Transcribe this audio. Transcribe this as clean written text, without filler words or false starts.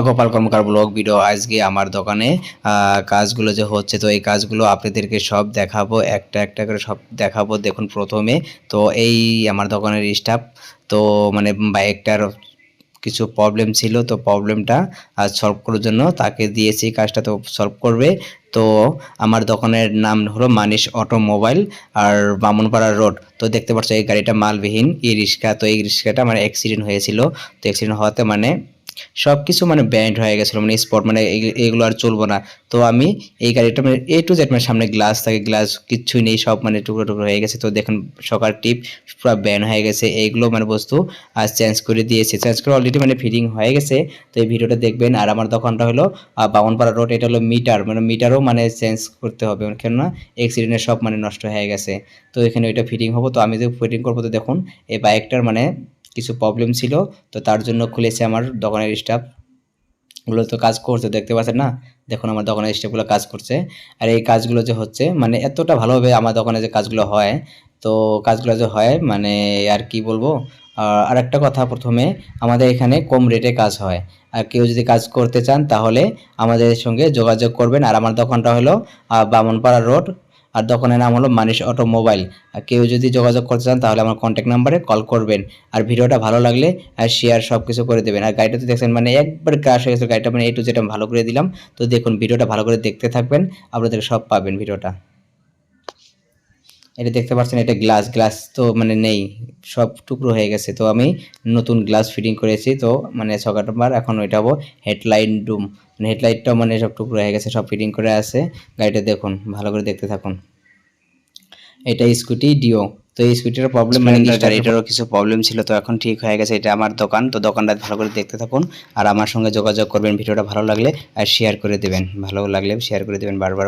গোপাল কর্মকার blog video. আজকে আমার দোকানে কাজগুলো যে হচ্ছে, তো এই কাজগুলো আপনাদেরকে সব দেখাবো, একটা একটা করে সব দেখাবো। দেখুন প্রথমে তো এই আমার দোকানের স্টাফ, তো মানে বাইকটার কিছু প্রবলেম ছিল, তো প্রবলেমটা সলভ করার জন্য তাকে দিয়েছি কাজটা, তো সলভ করবে। তো আমার দোকানের নাম হলো মানিশ অটোমোবাইল, আর বামনপাড়া রোড। তো দেখতে পাচ্ছ এই গাড়িটা মালবিহীন ই রিক্সা, তো এই রিক্সাটা মানে অ্যাক্সিডেন্ট হয়েছিল। তো অ্যাক্সিডেন্ট হওয়াতে মানে সব কিছু মানে ব্যান্ড হয়ে গেছিলো, মানে স্পট, মানে এগুলো আর চলবো না। তো আমি এই গাড়িটা মানে এ টু জেড, মানে সামনে গ্লাস থাকে, গ্লাস কিচ্ছুই নেই, সব মানে টুকরো টুকরো হয়ে গেছে। তো দেখুন সকার টিপ পুরো ব্যান হয়ে গেছে, এইগুলো মানে বস্তু আর চেঞ্জ করে দিয়েছে, চেঞ্জ করে অলরেডি মানে ফিটিং হয়ে গেছে। তো এই ভিডিওটা দেখবেন। আর আমার দোকানটা হলো বামনপাড়া রোড, এটা হলো মিটার, মানে মিটারও মানে চেঞ্জ করতে হবে, কেননা অ্যাক্সিডেন্টে সব মানে নষ্ট হয়ে গেছে। তো এখানে ওইটা ফিটিং হবো, তো আমি যে ফিটিং করবো। তো দেখুন এই বাইকটার মানে কিছু প্রবলেম ছিল, তো তার জন্য খুলেছে আমার দোকানের স্টাফ গুলো, তো কাজ করছে দেখতে পাচ্ছেন না। দেখুন আমার দোকানের স্টাফগুলো কাজ করছে। আর এই কাজগুলো যে হচ্ছে মানে এতটা ভালোভাবে আমার দোকানে যে কাজগুলো হয়, তো কাজগুলো যে হয় মানে আর কি বলবো। আর একটা কথা, প্রথমে আমাদের এখানে কম রেটে কাজ হয়। আর কেউ যদি কাজ করতে চান তাহলে আমাদের সঙ্গে যোগাযোগ করবেন। আর আমার দোকানটা হলো বামনপাড়া রোড, আর দোকানের নাম হলো মানিশ অটোমোবাইল। আর কেউ যদি যোগাযোগ করতে চান তাহলে আমার কন্ট্যাক্ট নাম্বারে কল করবেন। আর ভিডিওটা ভালো লাগলে শেয়ার সব কিছু করে দেবেন। আর গাড়িটা তো দেখছেন মানে একবার ক্রাশ হয়ে গেছে গাড়িটা, মানে এ টু জেড আমি ভালো করে দিলাম। তো দেখুন ভিডিওটা ভালো করে দেখতে থাকবেন, আপনাদের সব পাবেন ভিডিওটা। এটা দেখতে পাচ্ছেন, এটা গ্লাস, গ্লাস তো মানে নেই, সব টুকরো হয়ে গেছে। তো আমি নতুন গ্লাস ফিটিং করেছি, তো মানে সকালবার এখন ওইটাও হেডলাইট ডুম, মানে হেডলাইটটাও মানে সব টুকরো হয়ে গেছে, সব ফিটিং করে আছে। গাড়িটা দেখুন, ভালো করে দেখতে থাকুন। এটা স্কুটি ডিও। তো এই স্কুটির প্রবলেম মানে এটারও কিছু প্রবলেম ছিল, তো এখন ঠিক হয়ে গেছে। এটা আমার দোকান, তো দোকানটা ভালো করে দেখতে থাকুন। আর আমার সঙ্গে যোগাযোগ করবেন, ভিডিওটা ভালো লাগলে আর শেয়ার করে দেবেন, ভালো লাগলে শেয়ার করে দেবেন বারবার।